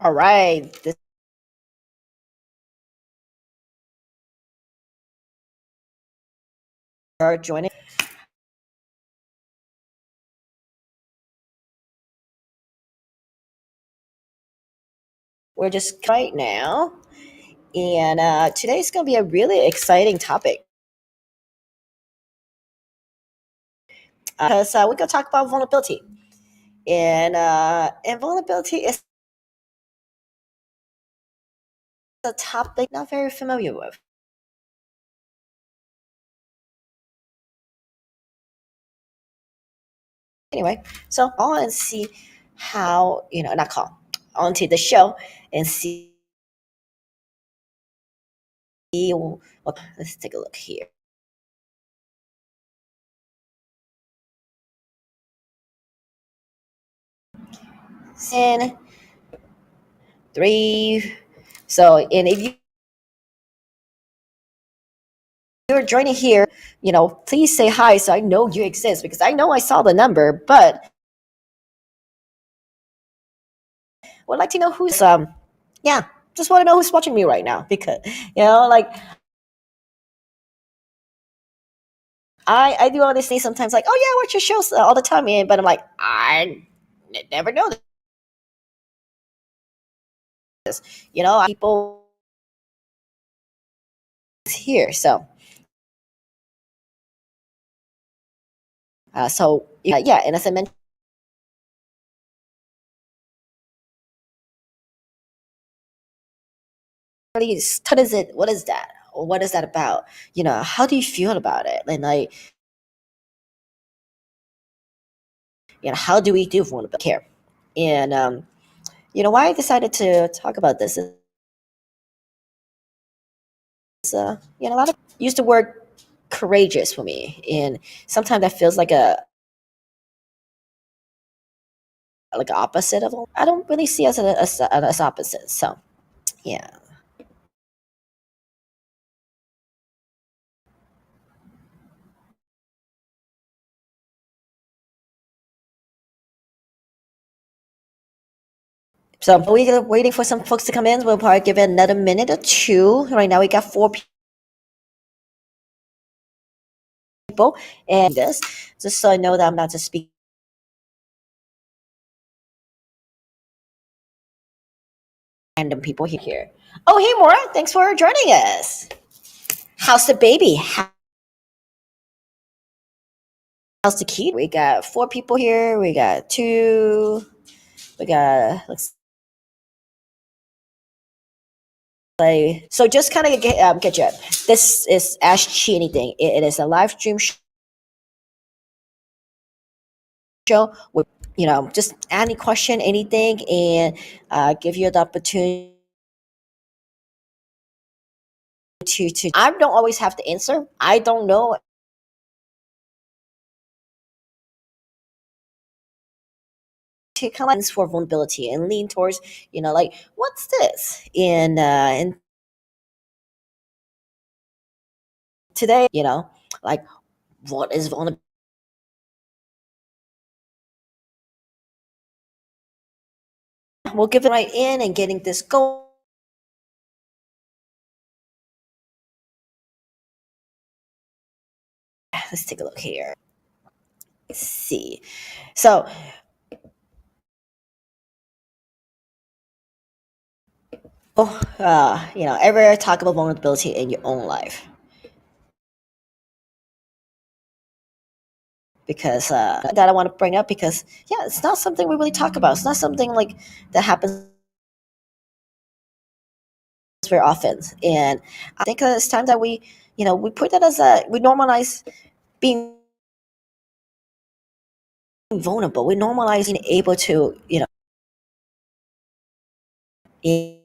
All right. This are joining. We're just right now, and today's going to be a really exciting topic because we're going to talk about vulnerability, and vulnerability is a topic not very familiar with. Anyway, so call and see how not call onto the show and see. Well, let's take a look here. In three. So, and if you're joining here, please say hi so I know you exist because I know I saw the number, but would like to know who's yeah, just want to know who's watching me right now because like I do all these things sometimes like, oh yeah, I watch your shows all the time, man, but I'm like never know this, people here, so yeah, and as I mentioned, what is that, or what is that about, how do you feel about it, and like, how do we do vulnerability care, and why I decided to talk about this is a lot of use the word courageous for me, and sometimes that feels like a opposite of. I don't really see us as opposites. So yeah. So we're waiting for some folks to come in. We'll probably give it another minute or two. Right now we got four people, and this just so I know that I'm not just speaking random people here. Oh, hey, Maura, thanks for joining us. How's the baby? How's the kid? We got four people here. We got two. We got looks like so. Just kind of get you up. This is Ask Chi Anything. It is a live stream show with just any question, anything, and give you the opportunity to. I don't always have to answer. I don't know to kind of for vulnerability and lean towards like what's this and today like what is vulnerability. We'll give it right in and getting this going. Let's take a look here. Let's see. So, ever talk about vulnerability in your own life? Because that I want to bring up because yeah, it's not something we really talk about. It's not something like that happens very often, and I think it's time that we put that as a we normalize being vulnerable. We normalize being able to and,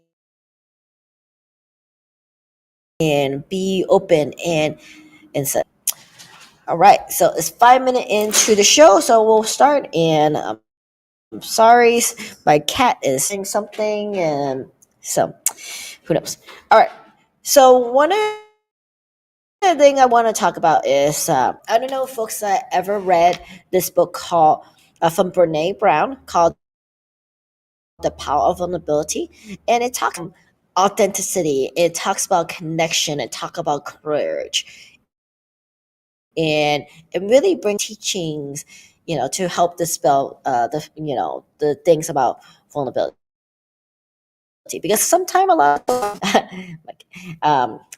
and be open and so. All right, so it's 5 minutes into the show, so we'll start. And I'm sorry, my cat is saying something, and so who knows. All right, so one of the thing I want to talk about is I don't know if folks ever read this book called from Brene Brown called the power of vulnerability, and it talks about authenticity, it talks about connection, it talks about courage, and it really brings teachings, to help dispel the things about vulnerability. Because sometimes a lot of like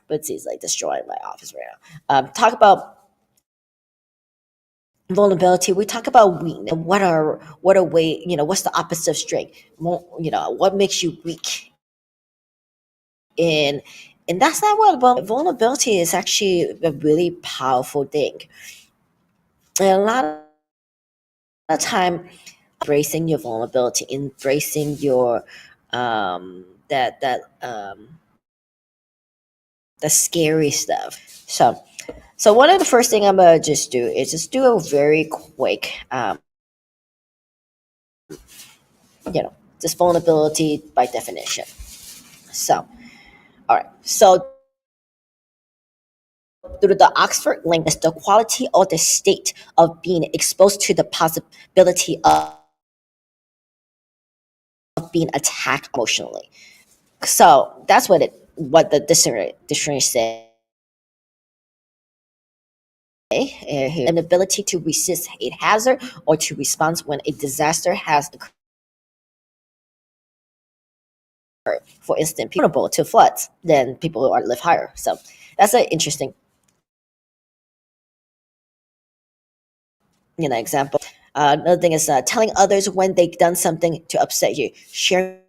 let's see, it's like destroying my office right now. Talk about vulnerability. We talk about weakness. What are way, what's the opposite of strength? What makes you weak? And that's not what vulnerability is. Actually a really powerful thing. And a lot of time, embracing your vulnerability, embracing your the scary stuff. So one of the first thing I'm gonna just do is just do a very quick, just vulnerability by definition. So, all right. So through the Oxford link is the quality or the state of being exposed to the possibility of being attacked emotionally. So that's what the dictionary say. An ability to resist a hazard or to respond when a disaster has occurred. For instance, people are vulnerable to floods than people who live higher. So that's an interesting, example. Another thing is telling others when they've done something to upset you. Sharing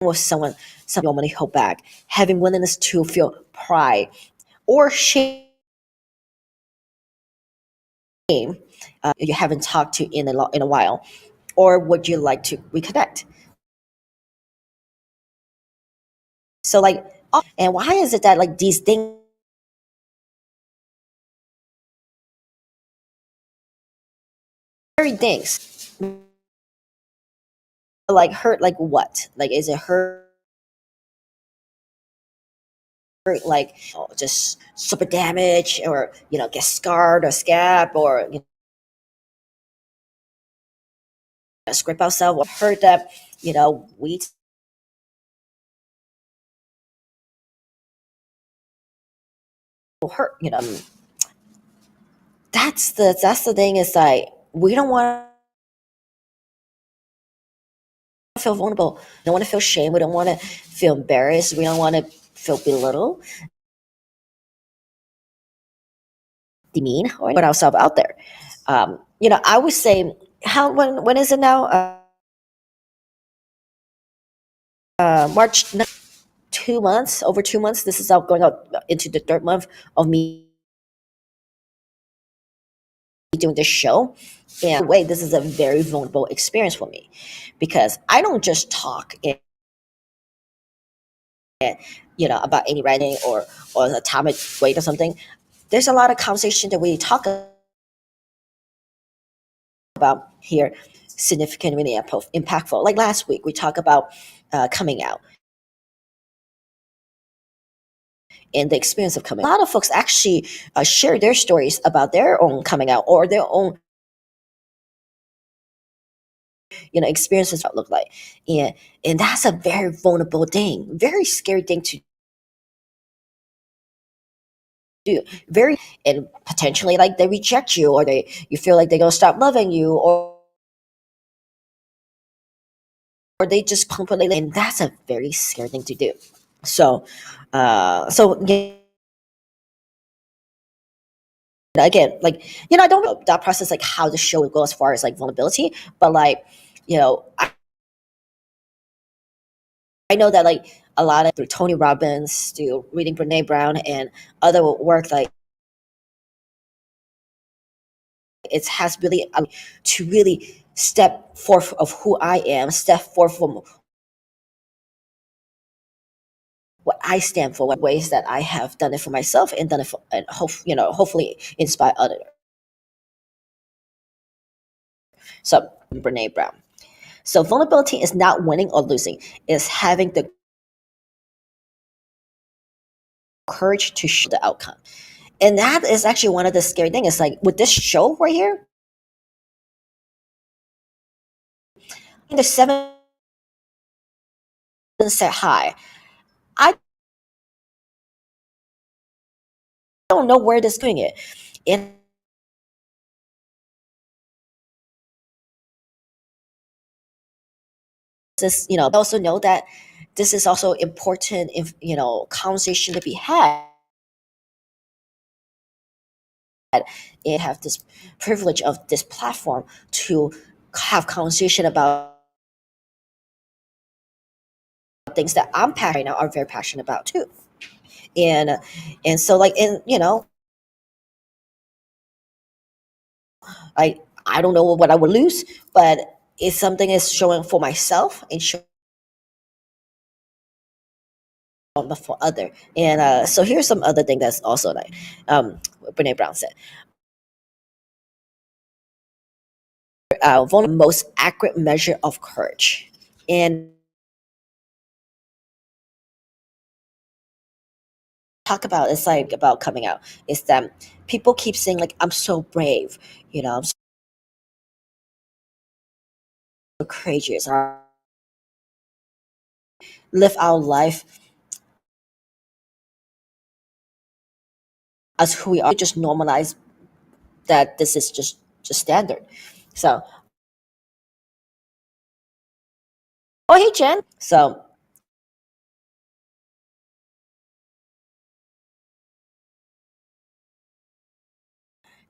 with someone something you normally hold back. Having willingness to feel pride or shame. You haven't talked to in a while, or would you like to reconnect? So like, and why is it that like these things, very things, like hurt, like what? Like is it hurt? Like just super damage, or get scarred or scab, or scrape ourselves, or hurt that we hurt. That's the thing is like we don't want to feel vulnerable. We don't want to feel shame. We don't want to feel embarrassed. We don't want to feel belittled, demean, or put ourselves out there. I would say how when is it now? March, 2 months, over 2 months. This is out going out into the third month of me doing this show. And wait, this is a very vulnerable experience for me because I don't just talk about any writing or atomic weight or something. There's a lot of conversation that we talk about here, significant, really impactful. Like last week, we talked about coming out and the experience of coming out. A lot of folks actually share their stories about their own coming out or their own experiences what look like, and that's a very vulnerable thing, very scary thing to do, very, and potentially like they reject you, or you feel like they're gonna stop loving you, or they just completely, and that's a very scary thing to do. So yeah, again, like I don't know that process, like how the show would go as far as like vulnerability, but like I know that like a lot of through Tony Robbins, through reading Brene Brown and other work, like it has really to really step forth of who I am, step forth from what I stand for, what ways that I have done it for myself and done it for, and hopefully inspire others. So Brene Brown. So vulnerability is not winning or losing; it's having the courage to show the outcome. And that is actually one of the scary things. It's like with this show right here, the seven said hi. I don't know where this is doing it. And this, I also know that this is also important if, conversation to be had. And have this privilege of this platform to have conversation about things that I'm passionate right now are very passionate about too. And so like in I don't know what I would lose, but if something is showing for myself and showing for other. And so here's some other thing that's also like what Brene Brown said. Vulnerable most accurate measure of courage. And talk about it's like about coming out is that people keep saying like I'm so brave, I'm so courageous. I live our life as who we are. Just normalize that this is just standard. So oh hey Jen. So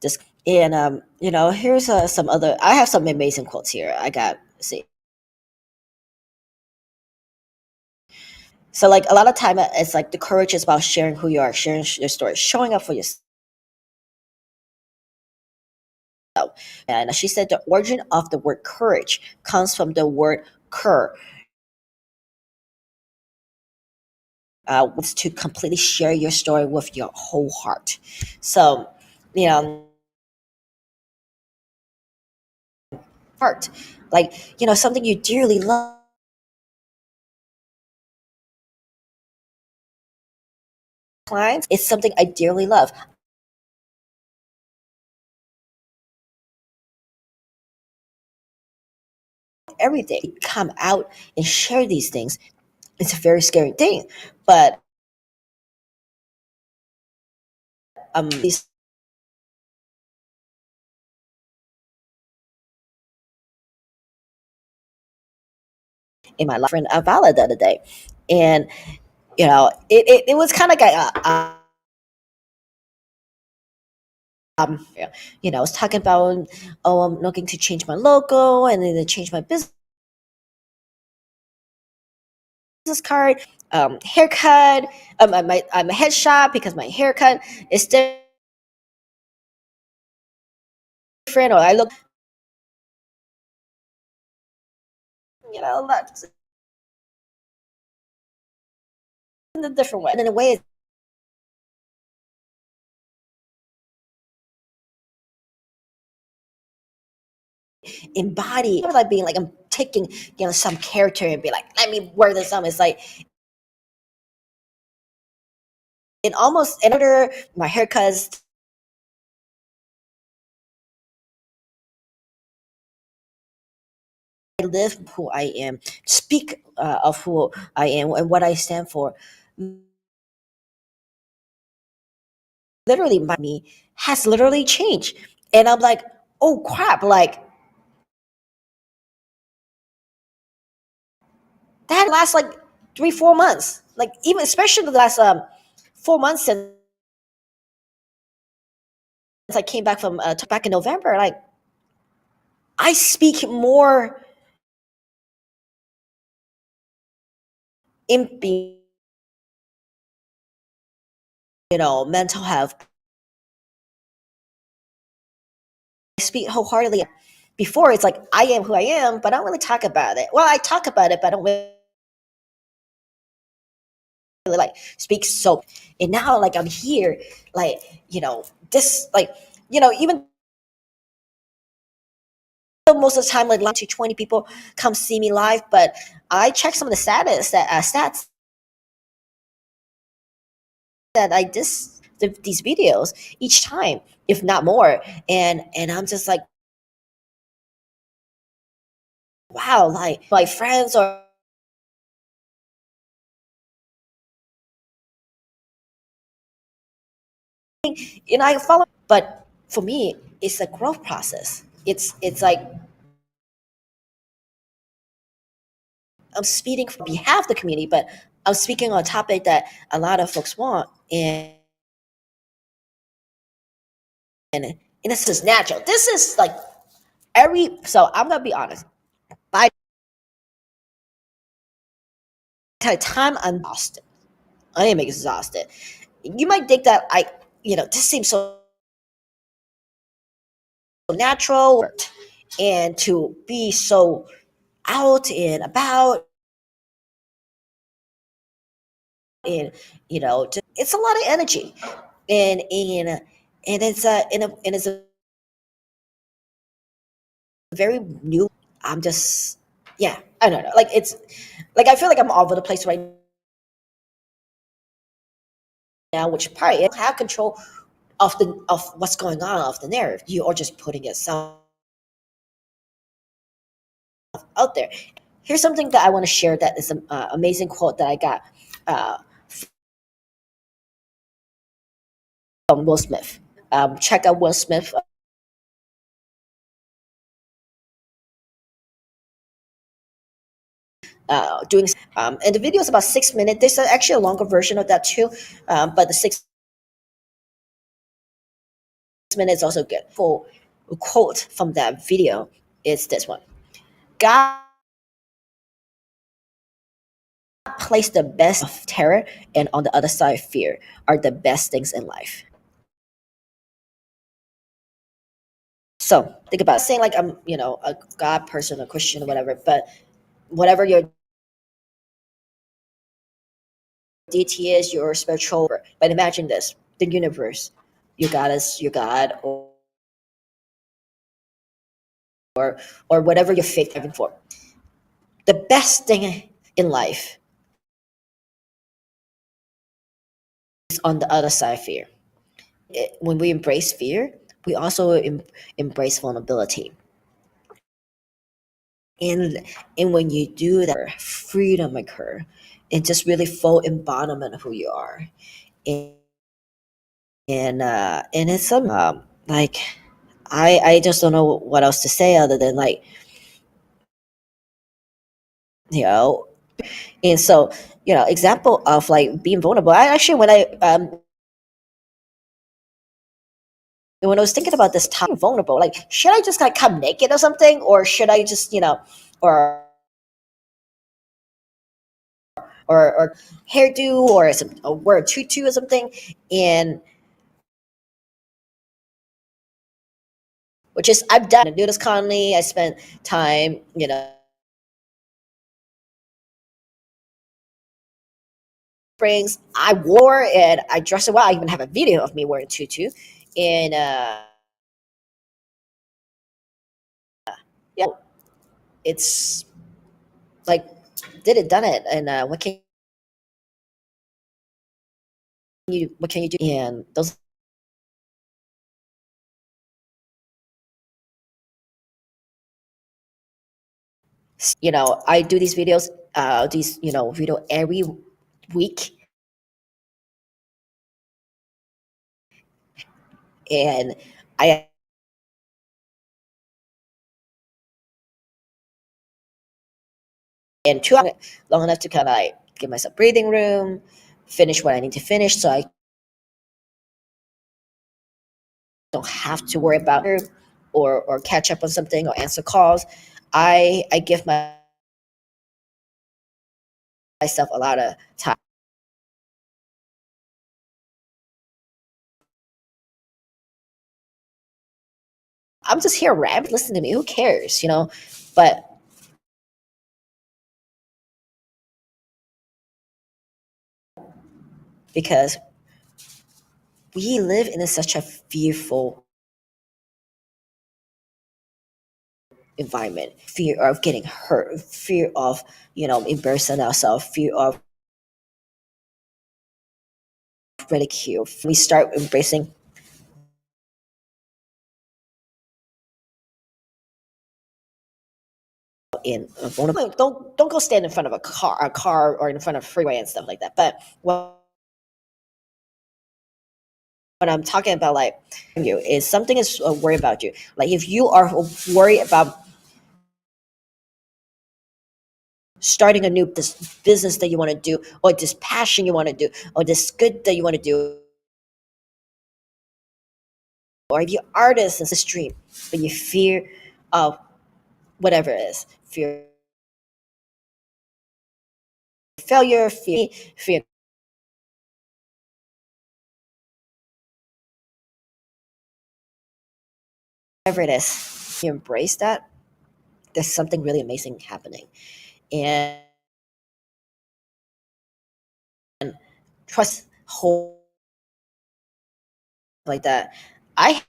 just and here's some other. I have some amazing quotes here. I got see. So like a lot of time it's like the courage is about sharing who you are, sharing your story, showing up for yourself. And she said the origin of the word courage comes from the word cur, was to completely share your story with your whole heart. So, you know, heart, like something you dearly love. Clients, it's something I dearly love. Everything come out and share these things. It's a very scary thing, but these in my life, friend Vala the other day, and it was kind of like yeah, I was talking about, oh, I'm looking to change my logo and then to change my business card, haircut, I'm a headshot because my haircut is different, or I look, that's in a different way. And in a way, it's embody, like being like I'm taking some character and be like, let me wear this on. It's like in almost in order my haircuts. I live who I am, speak of who I am and what I stand for. Literally, me has literally changed, and I'm like, oh crap! Like that lasts like 3 4 months, like even especially the last 4 months since I came back from back in November. Like I speak more in being, mental health. I speak wholeheartedly. Before it's like I am who I am, but I don't really talk about it. Well, I talk about it, but I don't really like speak so. And now like I'm here, like this, like even though most of the time like to 20 people come see me live, but I check some of the status that stats that I these videos each time, if not more, and I'm just like, wow, like my friends are, I follow, but for me, it's a growth process. It's like I'm speaking for behalf of the community, but I'm speaking on a topic that a lot of folks want, and this is natural. This is like so I'm gonna be honest. By the time I'm exhausted, I am exhausted. You might think that this seems so natural, and to be so out and about, and it's a lot of energy, and it's a very new. I'm just, yeah, I don't know. Like it's like I feel like I'm all over the place right now, which probably I don't have control of what's going on of the narrative. You are just putting yourself out there. Here's something that I want to share. That is an amazing quote that I got uh, from Will Smith. Check out Will Smith doing, and the video is about 6 minutes. There's actually a longer version of that too, but the 6 minutes is also good. Full quote from that video is this one: God placed the best of terror, and on the other side of fear are the best things in life. So think about it. Saying like I'm, a God person, a Christian, or whatever, but whatever your deity is, your spiritual. But imagine this: the universe, your God is your God, or whatever your faith having for. The best thing in life is on the other side of fear. When we embrace fear, we also embrace vulnerability. And when you do that, freedom occur, and just really full embodiment of who you are. And and it's some like I just don't know what else to say other than like, you know and so, example of like being vulnerable. I actually, when I was thinking about this time, vulnerable, like should I just like come naked or something, or should I just, or or hairdo, or wear a tutu or something, and which is I've done a nudist colony. I spent time, springs. I wore and I dressed it well. I even have a video of me wearing a tutu, and yeah, it's like did it, done it, and what can you do? And those, I do these videos, video every week, and I and long enough to kind of like give myself breathing room, finish what I need to finish, so I don't have to worry about it, or catch up on something or answer calls. I give myself a lot of time. I'm just here rambling. Listen to me. Who cares? But because we live in such a fearful environment, fear of getting hurt, fear of embarrassing ourselves, fear of ridicule. We start embracing in vulnerable. Don't go stand in front of a car or in front of a freeway and stuff like that. But when I'm talking about like you is something is worried about you. Like if you are worried about starting a new this business that you want to do, or this passion you want to do, or this good that you want to do, or if you're artist and it's a dream, but you fear of whatever it is, fear failure, fear whatever it is, you embrace that. There's something really amazing happening, and trust whole like that. I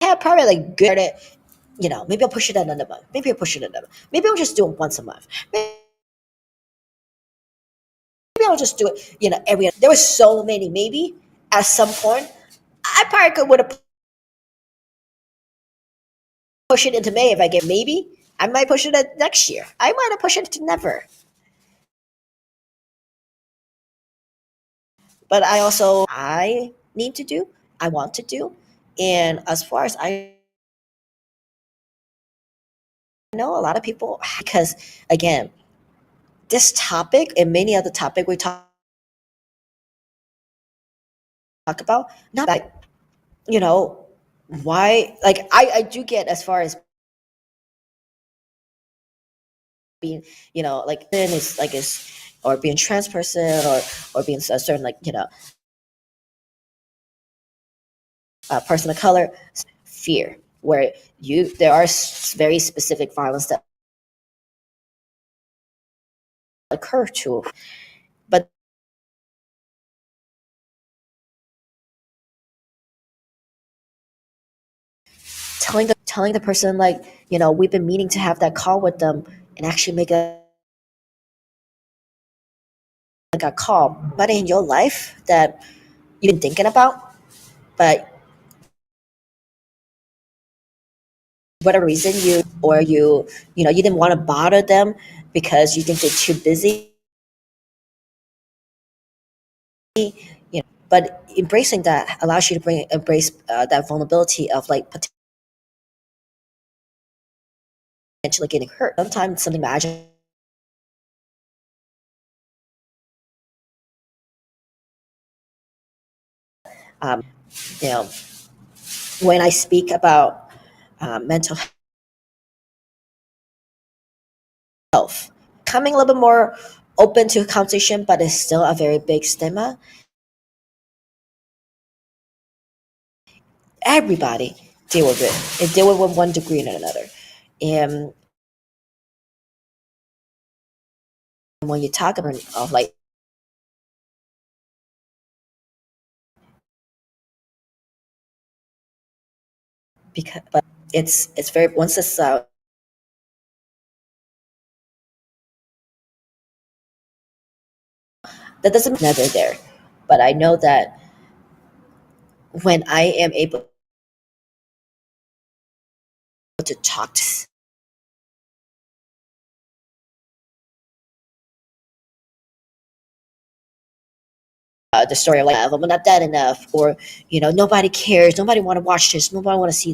have probably like good at it. Maybe I'll push it another month. Maybe I'll push it another. Maybe I'll just do it once a month. Maybe I'll just do it. Every there was so many. Maybe at some point, I probably could would have pushed it into May if I get maybe. I might push it at next year. I might have pushed it to never. But I need to do. I want to do. And as far as I know, a lot of people because again, this topic and many other topic we talk about, not like you know why like I do get as far as being like then is like is or being trans person or being a certain like a person of color fear where there are very specific violence that occur to but telling the person like we've been meaning to have that call with them and actually make a call but in your life that you've been thinking about but whatever reason you didn't want to bother them because you think they're too busy but embracing that allows you to embrace that vulnerability of like potentially getting hurt sometimes something magic um, you know when I speak about mental health coming a little bit more open to conversation but it's still a very big stigma everybody deal with it and deal with it with one degree and another and when you talk about of like because but it's very once it's that doesn't never there but I know that when I am able to talk to the story of like I'm not that enough or nobody cares nobody want to watch this nobody want to see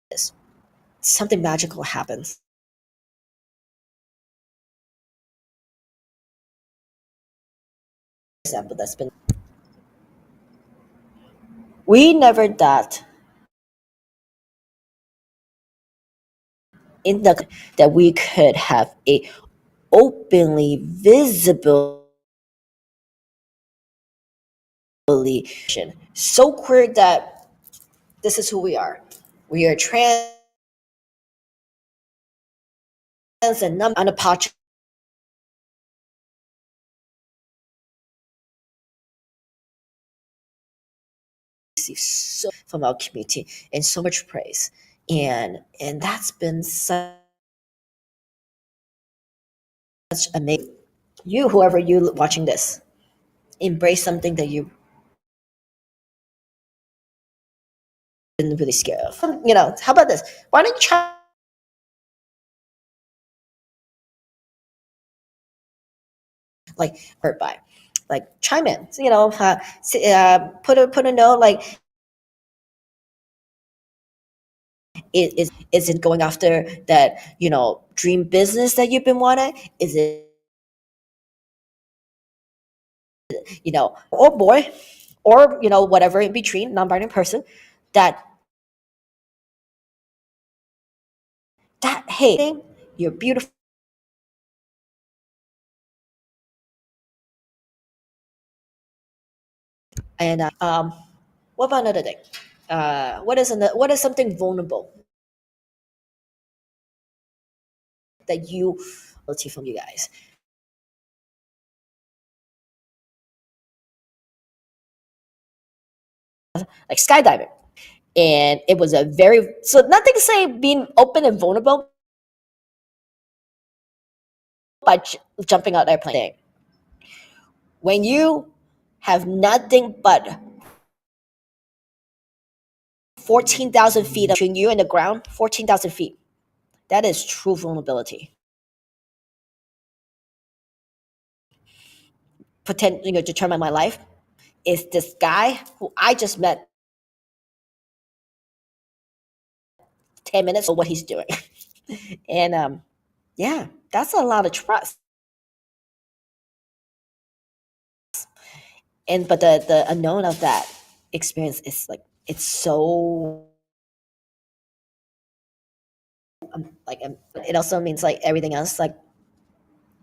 this something magical happens example that's been we never thought in the that we could have a openly visible so queer that this is who we are. We are trans and unapologetic so from our community and so much praise. And that's been such amazing. You, whoever you watching this, embrace something that you been really scared of. How about this? Why don't you try like hurt by, like chime in? Put a note like is it going after that dream business that you've been wanting? Is it or boy or whatever in between non-binary person that hey you're beautiful and what about another thing? What is something vulnerable that you from you guys like skydiving, and it was a very so nothing to say being open and vulnerable by jumping out airplane. When you have nothing but 14,000 feet between you and the ground, 14,000 feet. That is true vulnerability. Determine my life is this guy who I just met 10 minutes of what he's doing, and yeah, that's a lot of trust. And but the unknown of that experience is like it's so it also means like everything else like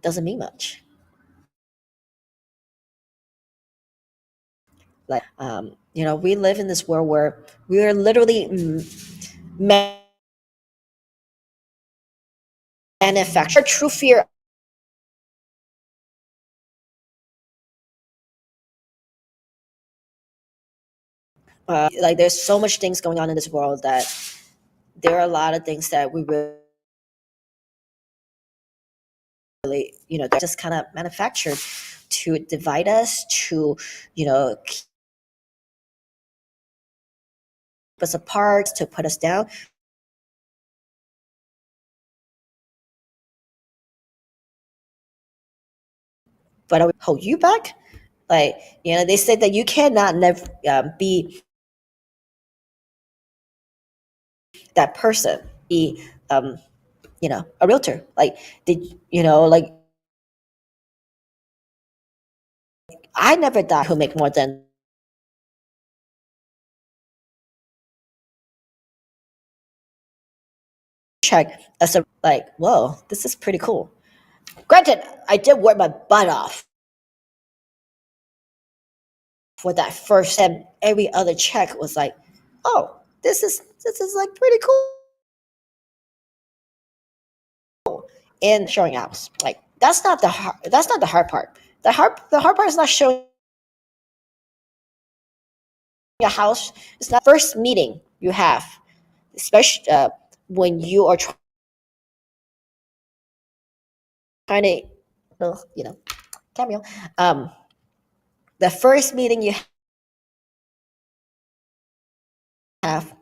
doesn't mean much. Like we live in this world where we are literally manufacture true fear. Like there's so much things going on in this world that there are a lot of things that we really they're just kind of manufactured to divide us, to keep us apart, to put us down. But I would hold you back. Like they say that you cannot never be that person. Be a realtor. Like did like I never thought who make more than check as a like whoa, this is pretty cool. Granted, I did work my butt off for that first, and every other check was like, oh, this is like pretty cool. And showing out, like that's not the hard part. The hard part is not showing a house. It's not first meeting you have, especially when you are trying to, cameo. Um, the first meeting you have,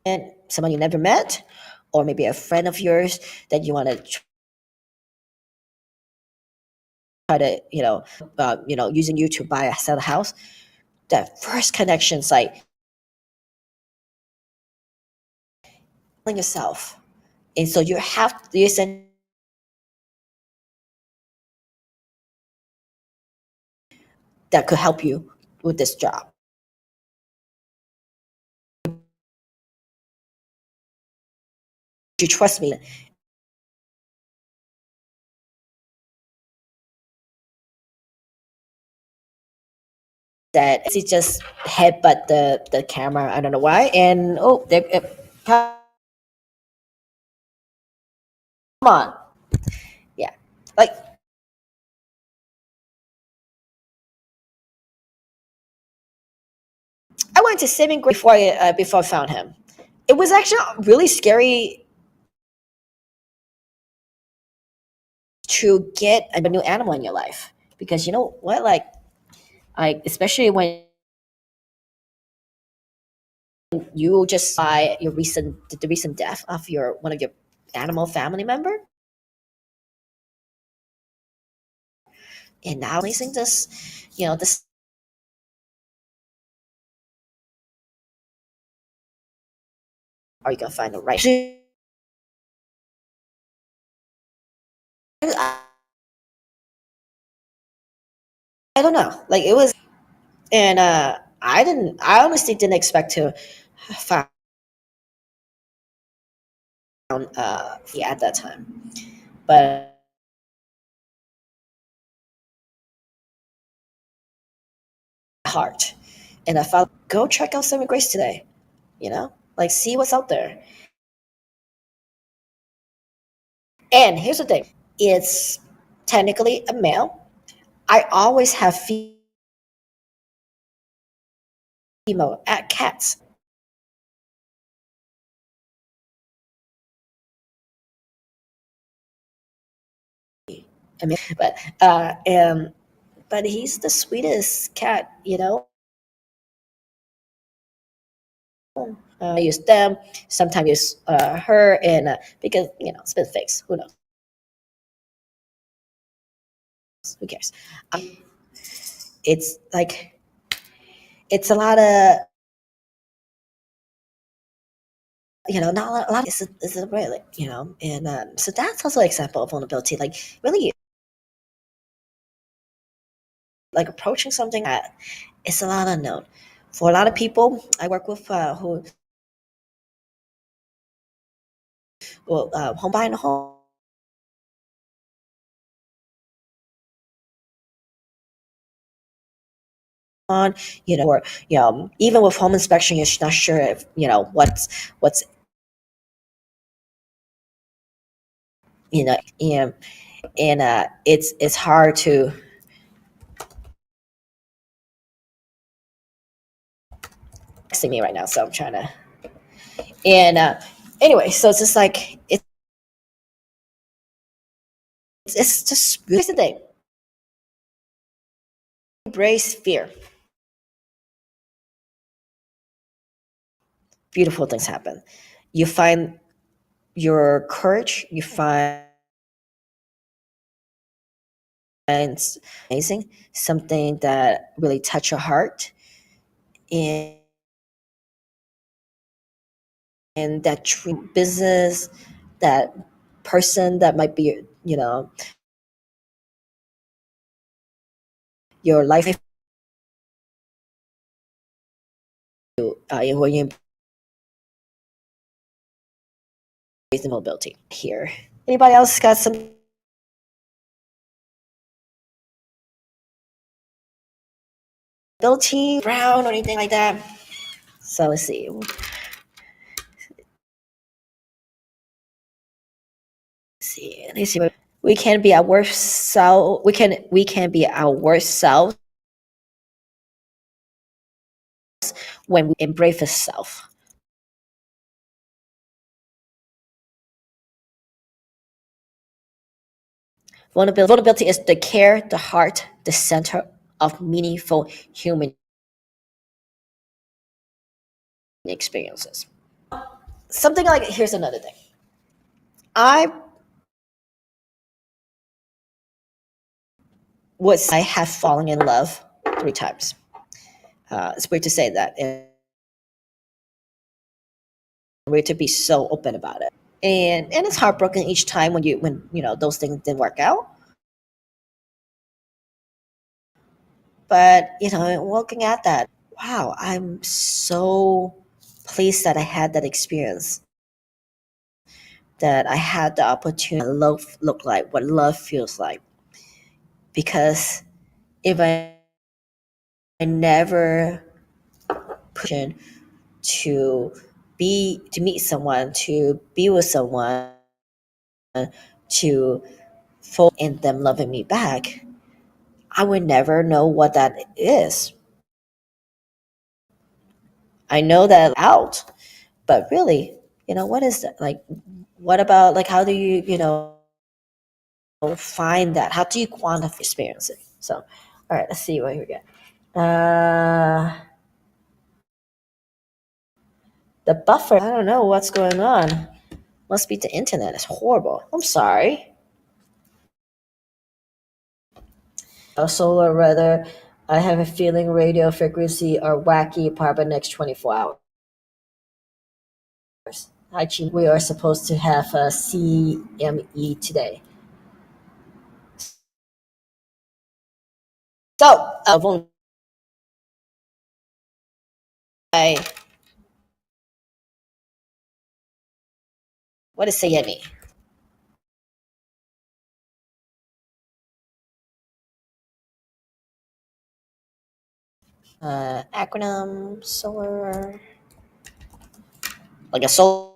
and someone you never met, or maybe a friend of yours that you want to try to, using you to buy a sell a house. That first connection's like yourself, and so you send that could help you with this job. You trust me that he just headbutt the camera. I don't know why. And oh, come on, yeah. Like I went to saving grace before I found him. It was actually really scary to get a new animal in your life because you know what, like especially when you just by your recent the recent death of your one of your animal family member, and now releasing this, this are you gonna find the right? I don't know. Like it was, and I didn't. I honestly didn't expect to find yeah, at that time, but heart, and I felt go check out Seven Grace today. Like see what's out there. And here's the thing: it's technically a male. I always have female at cats. I mean, but he's the sweetest cat. I use them. Sometimes use her, and because spit fakes. Who knows? Who cares? Um, it's like it's a lot of not a lot. It's a really and so that's also an example of vulnerability. Like really, like approaching something that it's a lot unknown for a lot of people. I work with who well home buying a home on, or even with home inspection, you're not sure if what's and it's hard to see me right now, so I'm trying to and anyway, so it's just like it's just here's the thing: embrace fear. Beautiful things happen. You find your courage. You find amazing, something that really touch your heart, and that true business, that person that might be your life when you embrace the mobility here. Anybody else got some ability brown or anything like that? So let's see. Let's see. We can be our worst self. We can be our worst selves when we embrace the self. Vulnerability is the care, the heart, the center of meaningful human experiences. Something like here's another thing. I have fallen in love 3 times. It's weird to say that, and weird to be so open about it. And it's heartbroken each time when those things didn't work out. But looking at that, wow, I'm so pleased that I had that experience, that I had the opportunity to love look like, what love feels like. Because if I never push to to meet someone, to be with someone, to fall in them loving me back, I would never know what that is. I know that out, but really, what is that? Like, what about, like, how do you find that? How do you quantify experience it? So, all right, let's see what we get. Uh, The buffer. I don't know what's going on. Must be the internet. It's horrible. I'm sorry. Solar weather. I have a feeling radio frequency are wacky apart the next 24 hours. Hi, Chi. We are supposed to have a CME today. So, I, what is CME? Acronym solar, like a solar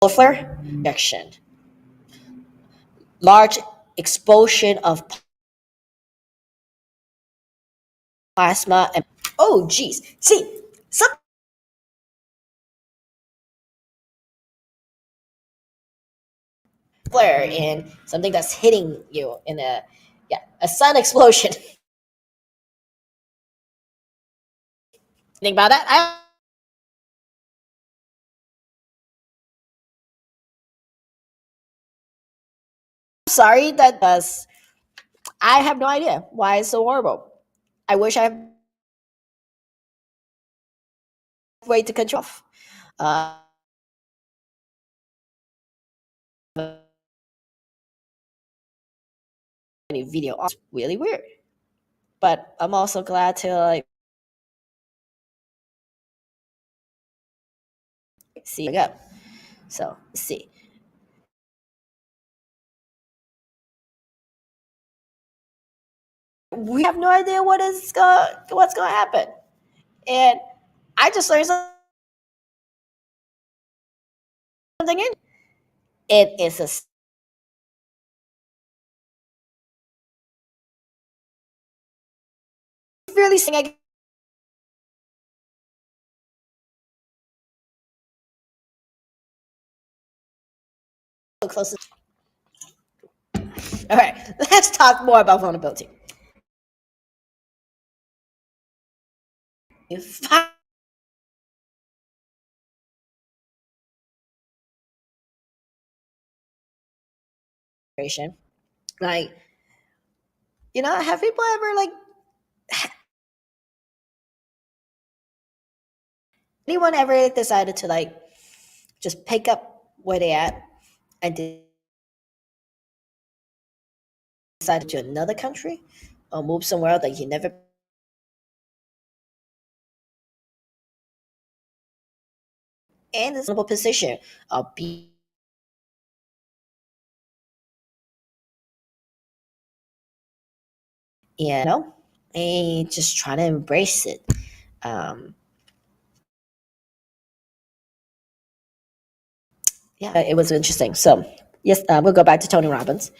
flare reaction, large explosion of plasma, and oh, geez, see, some flare and something that's hitting you in a a sun explosion. Think about that. I'm sorry that does. I have no idea why it's so horrible. I wish I had a way to control. Uh, any video it's really weird, but I'm also glad to like see it up. So let's see. We have no idea what's going to happen, and I just learned something in. It is a really thing I get closest. All right, let's talk more about vulnerability. Like, have people ever like anyone ever decided to like just pick up where they at and decide to another country or move somewhere else that you never in this vulnerable position of be and just trying to embrace it. Um, yeah, it was interesting. So yes, we'll go back to Tony Robbins.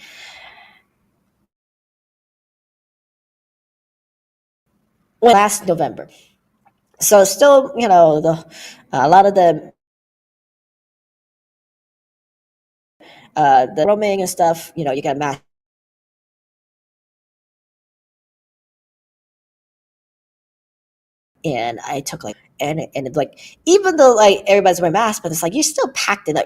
Last November, so still, the a lot of the roaming and stuff. You got math, and I took like and it's like even though like everybody's wearing masks, but it's like you're still packed in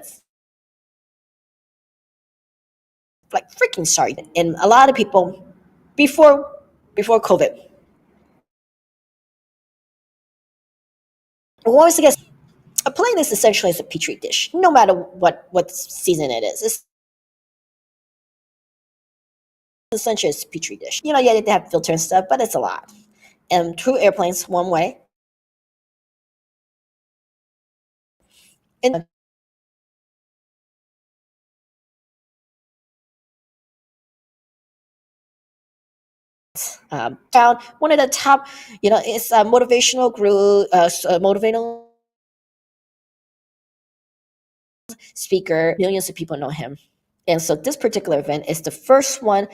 like freaking sorry. And a lot of people before COVID, always against a plane is essentially as a petri dish, no matter what season it is. It's essentially a petri dish. Yeah, they have filter and stuff, but it's a lot. And two airplanes one way, and found one of the top. It's a motivational group, motivational speaker. Millions of people know him, and so this particular event is the first one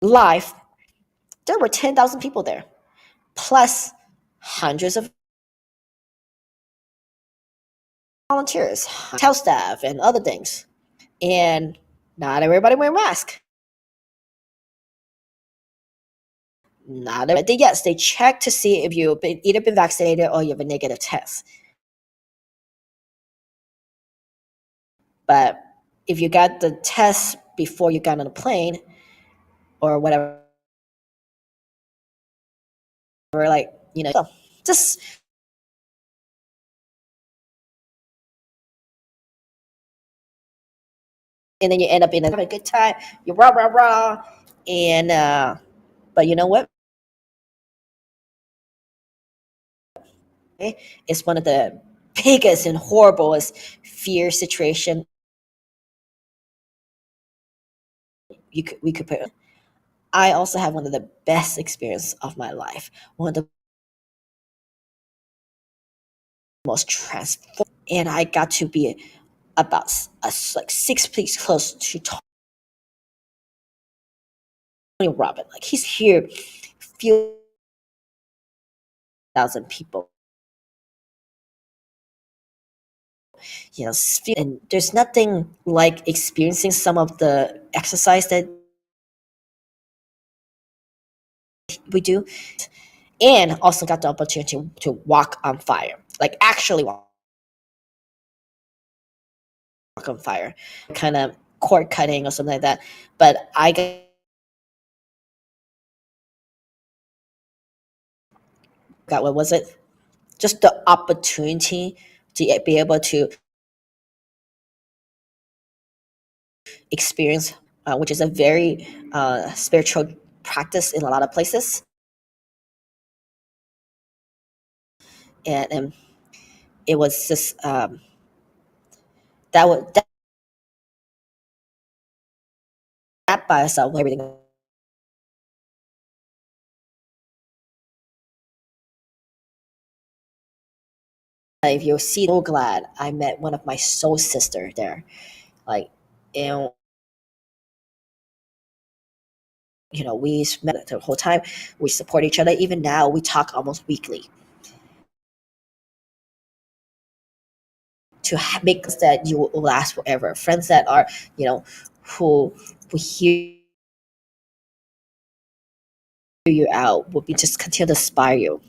live. There were 10,000 people there, plus hundreds of volunteers, hotel staff, and other things. And not everybody wear masks. Not every, yes, they check to see if you've been either been vaccinated or you have a negative test. But if you got the test before you got on the plane or whatever, like, so just, and then you end up in a good time. You rah rah rah, and but you know what? It's one of the biggest and horriblest fear situation we could put. I also have one of the best experience of my life. One of the most transform, and I got to be about like 6 feet close to Tony Robbins. Like he's here, few thousand people. And there's nothing like experiencing some of the exercise that we do, and also got the opportunity to walk on fire, like actually walk on fire, kind of cord cutting or something like that. But got what was it? Just the opportunity to be able to experience, which is a very spiritual practice in a lot of places, and it was just that was that by itself everything. If you see, so glad I met one of my soul sister there, like, and we met the whole time. We support each other. Even now, we talk almost weekly to make that you will last forever. Friends that are, who hear you out, will be just continue to inspire you.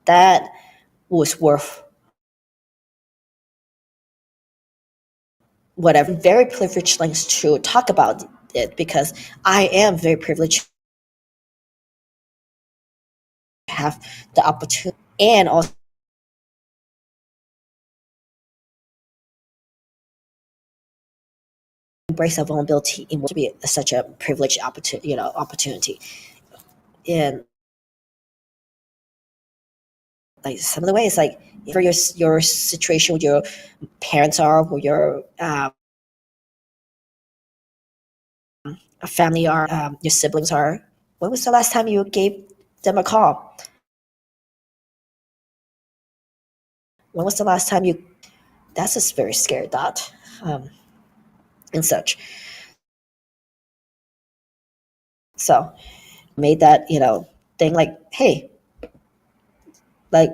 That was worth whatever. Very privileged things to talk about it because I am very privileged to have the opportunity and also embrace our vulnerability in to be such a privileged opportunity. And like some of the ways, like for your situation with your parents are, or your family are, your siblings are. When was the last time you gave them a call? When was the last time you? That's a very scary thought, and such. So made that thing like, hey, like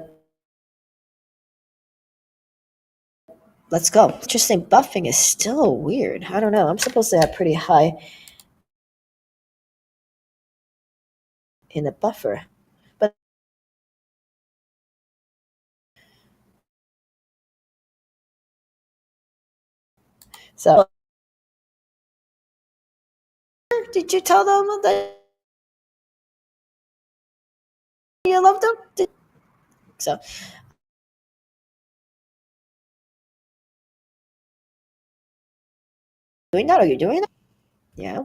let's go. Interesting. Buffing is still weird. I don't know. I'm supposed to have pretty high in the buffer, but so did you tell them that you love them? So doing that? Are you doing that? Yeah.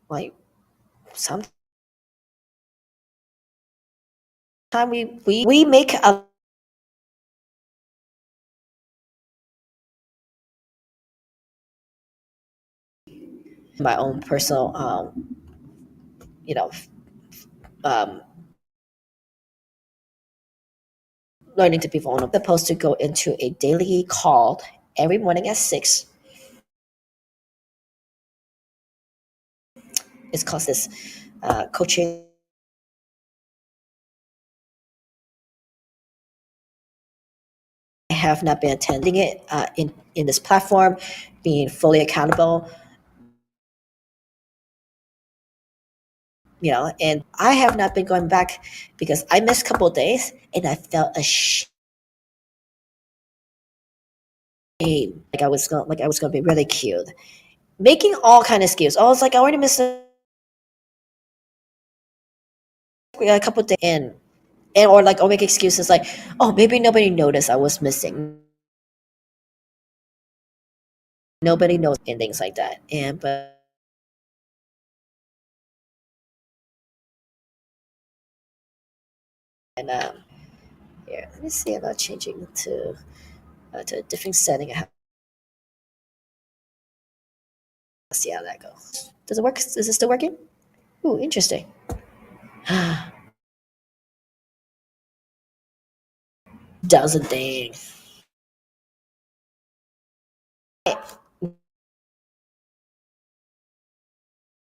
Like sometimes we make a my own personal you know um learning to be vulnerable. I'm supposed to go into a daily call every morning at 6. It's called this coaching. I have not been attending it in this platform, being fully accountable. And I have not been going back because I missed a couple of days and I felt ashamed, like I was gonna be really cute, making all kind of excuses. I was like, I already missed a couple of days, and or like I'll make excuses like, oh, maybe nobody noticed I was missing. Nobody knows and things like that. And but and here, let me see about changing to a different setting. I have to see how that goes. Does it work? Is it still working? Ooh, interesting. Does a thing.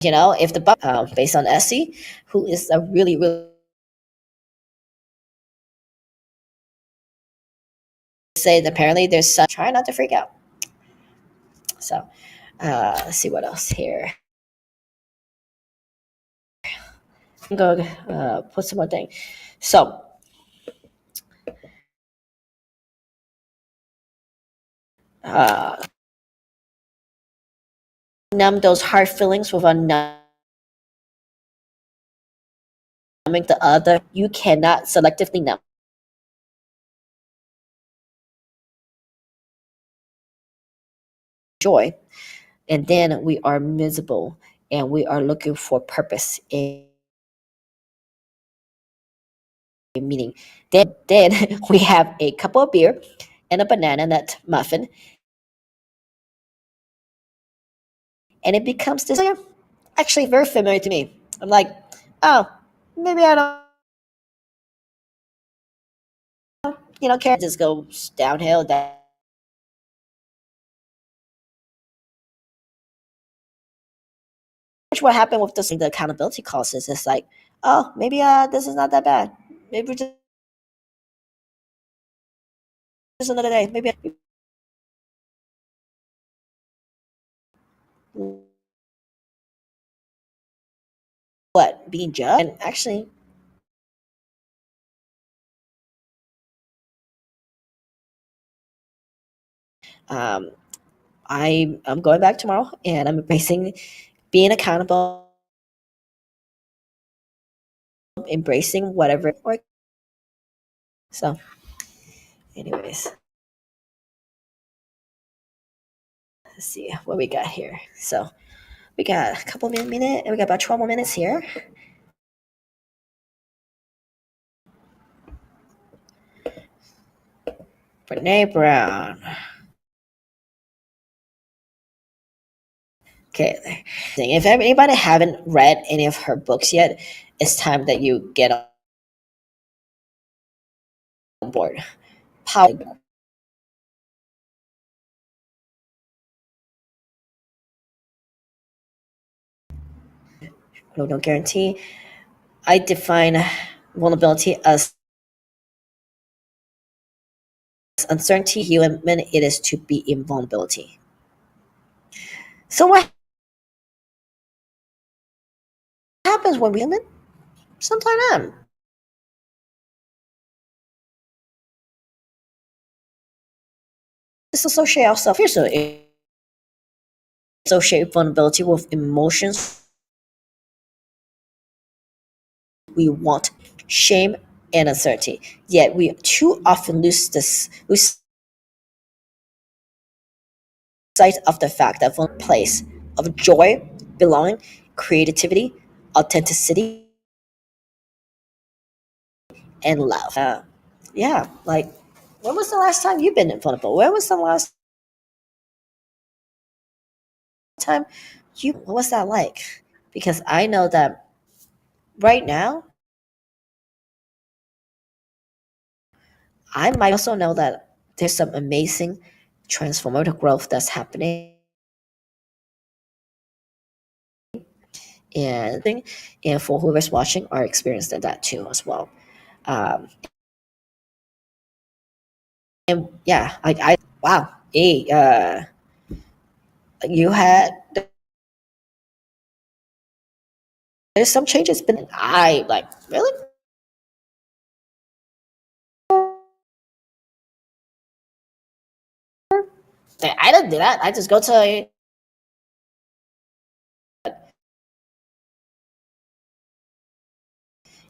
If the based on Essie, who is a really really say that apparently there's some try not to freak out. So let's see what else here. I'm gonna put some more thing. So uh, numb those hard feelings without numbing the other. You cannot selectively numb joy, and then we are miserable and we are looking for purpose and meaning. Then we have a cup of beer and a banana nut muffin, and it becomes this actually very familiar to me. I'm like, oh, maybe I don't, care. It just goes downhill. Which what happened with the accountability calls is it's like, oh, maybe this is not that bad. Maybe just another day. Maybe what being judged and actually um, I'm going back tomorrow and I'm embracing being accountable, embracing whatever. So, anyways, let's see what we got here. So we got a couple minutes, and we got about 12 more minutes here. Brene Brown. Okay. If anybody haven't read any of her books yet, it's time that you get on board. Power. No guarantee. I define vulnerability as uncertainty. Human, it is to be in vulnerability. So what happens when we human? Sometimes disassociate ourselves. Here's a associate vulnerability with emotions we want, shame and uncertainty. Yet we too often lose sight of the fact that one place of joy, belonging, creativity, authenticity, and love. Yeah, like when was the last time you've been vulnerable? When was the last time what was that like? Because I know that right now, I might also know that there's some amazing transformative growth that's happening and for whoever's watching are experiencing that too as well. Um, and yeah, like I wow, hey, you had there's some changes, but I like really. I don't do that. I just go to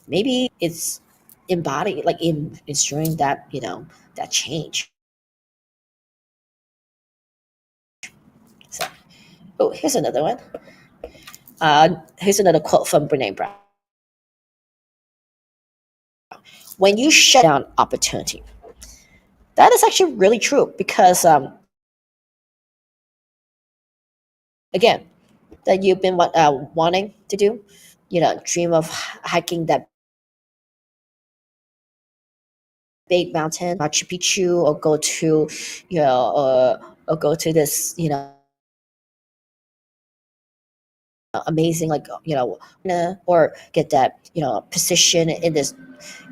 maybe it's embodied like in ensuring that that change. So, oh, here's another one. Here's another quote from Brene Brown. When you shut down opportunity, that is actually really true because again, that you've been wanting to do, dream of hiking that big mountain, Machu Picchu, or go to, or go to this, amazing, like, or get that, position in this,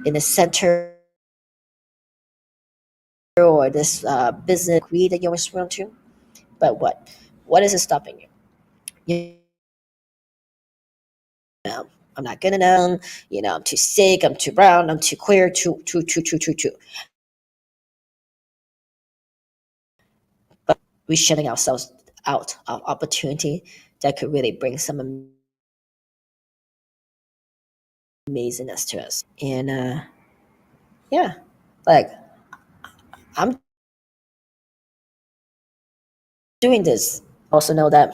in the center, or this business degree that you always want to. But what is it stopping you? I'm not good enough. I'm too sick. I'm too brown. I'm too queer. Too. But we're shutting ourselves out of opportunity that could really bring some amazingness to us. And yeah, like I'm doing this. Also know that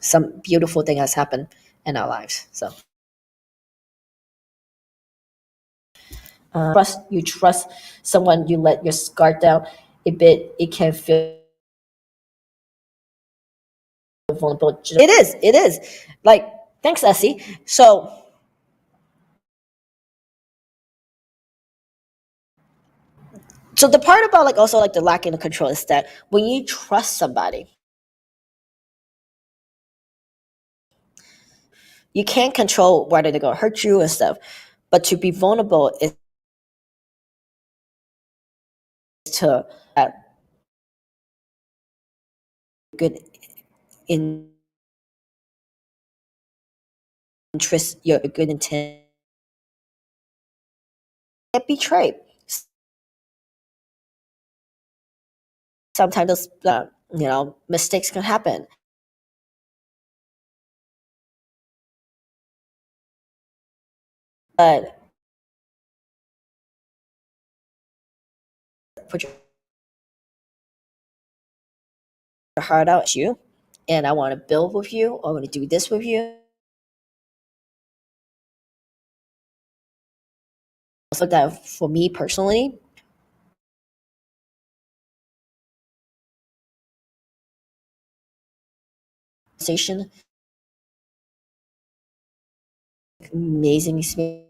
some beautiful thing has happened in our lives. So you trust someone, you let your guard down a bit. It can feel vulnerable. It is. Like, thanks, Essie. So the part about like also like the lacking of control is that when you trust somebody, you can't control whether they're gonna hurt you and stuff. But to be vulnerable is to good interest, your good intent. Get betrayed. Sometimes those mistakes can happen. But put your heart out at you, and I want to build with you. I want to do this with you. So that for me personally, conversation, amazing experience,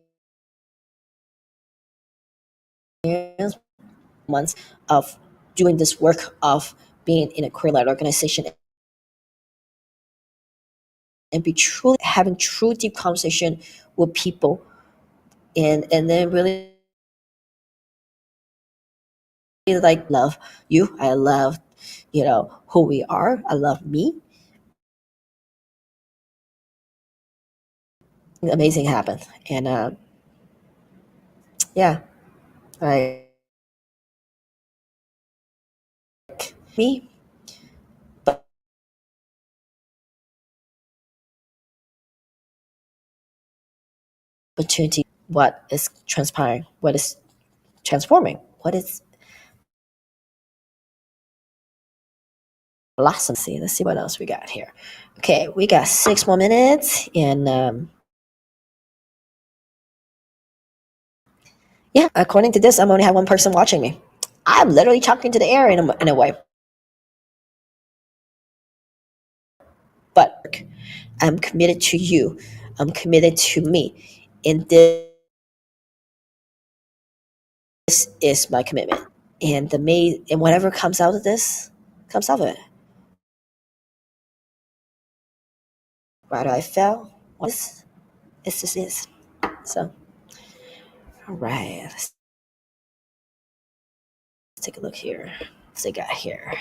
months of doing this work of being in a career-led organization and be truly having true deep conversation with people, and then really like love you. I love who we are. I love me. Amazing happened, and yeah, I me, but opportunity. What is transpiring? What is transforming? What is blossom? Let's see what else we got here. Okay, we got 6 more minutes, and yeah, according to this, I'm only have one person watching me. I'm literally talking to the air in a way, but I'm committed to you. I'm committed to me, and this is my commitment. And and whatever comes out of this, comes out of it. Whether I fail, it's just is. So, all right, let's take a look here. What's they got here?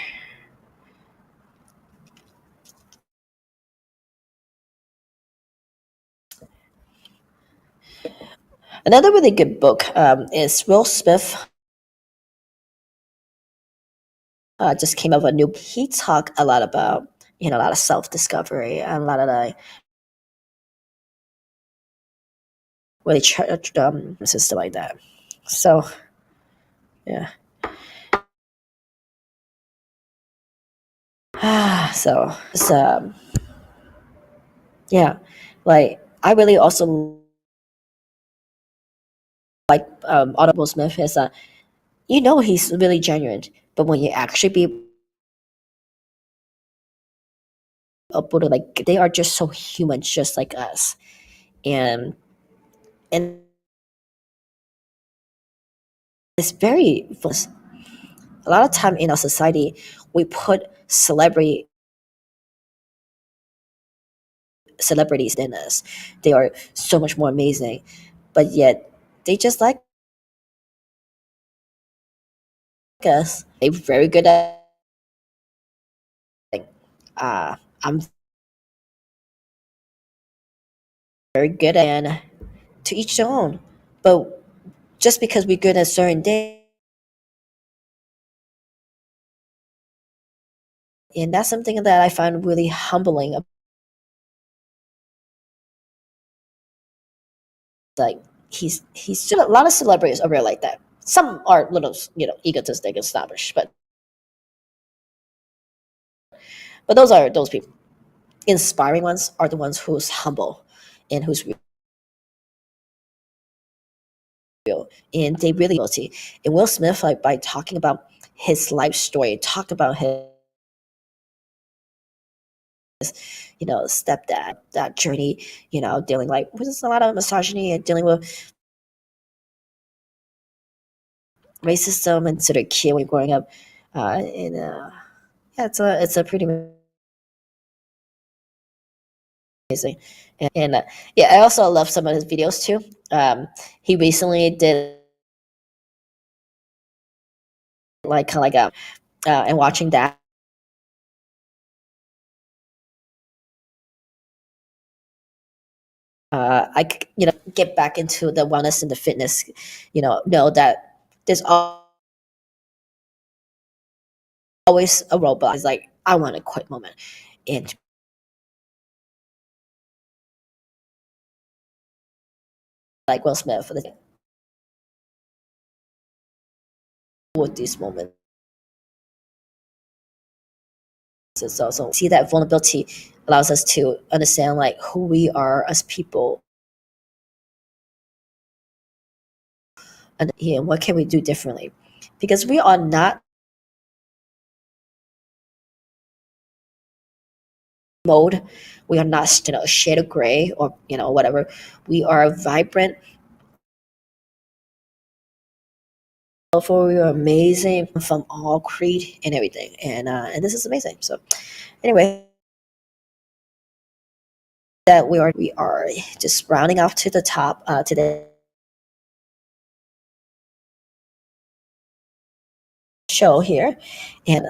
Another really good book is Will Smith. Just came up with a new. He talked a lot about a lot of self discovery and a lot of the really church system like that. So yeah. So yeah, like I really also like Audible Smith is he's really genuine, but when you actually be able to like they are just so human, just like us, and and it's very a lot of time in our society we put celebrities in us. They are so much more amazing, but yet they just like us. They're very good at. I'm very good at, and to each their own. But just because we're good at a certain day, and that's something that I find really humbling. Like he's just, a lot of celebrities are really like that. Some are little egotistic and snobbish, but those people. Inspiring ones are the ones who's humble and who's real, and they really guilty. And Will Smith, like by talking about his life story, talked about his stepdad, that journey, dealing like with a lot of misogyny and dealing with racism and sort of kid when you're growing up. And yeah, it's a pretty amazing. And yeah, I also love some of his videos too. He recently did like kind of like and watching that. I get back into the wellness and the fitness. Know that there's always a roadblock. It's like I want to quit moment, and like Will Smith with these moments. So see that vulnerability allows us to understand like who we are as people, and what can we do differently, because we are not mode. We are not a shade of gray or whatever. We are vibrant. For we are amazing from all creed and everything, and this is amazing. So anyway, that we are just rounding off to the top today show here, and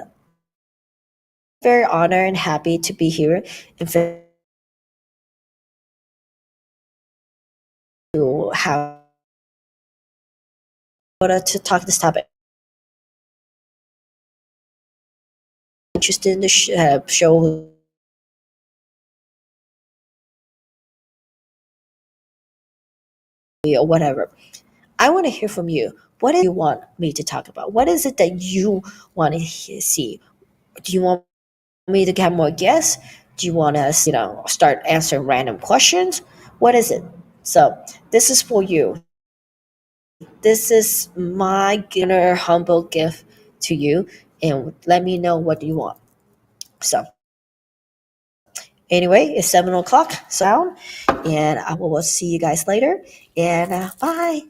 very honored and happy to be here and to have to talk this topic. Interested in the show or whatever. I want to hear from you. What do you want me to talk about? What is it that you want to see? Do you want me to get more guests? Do you want us, start answering random questions? What is it? So this is for you. This is my inner humble gift to you, and let me know what you want. So anyway, it's 7 o'clock sound, and I will see you guys later. And bye.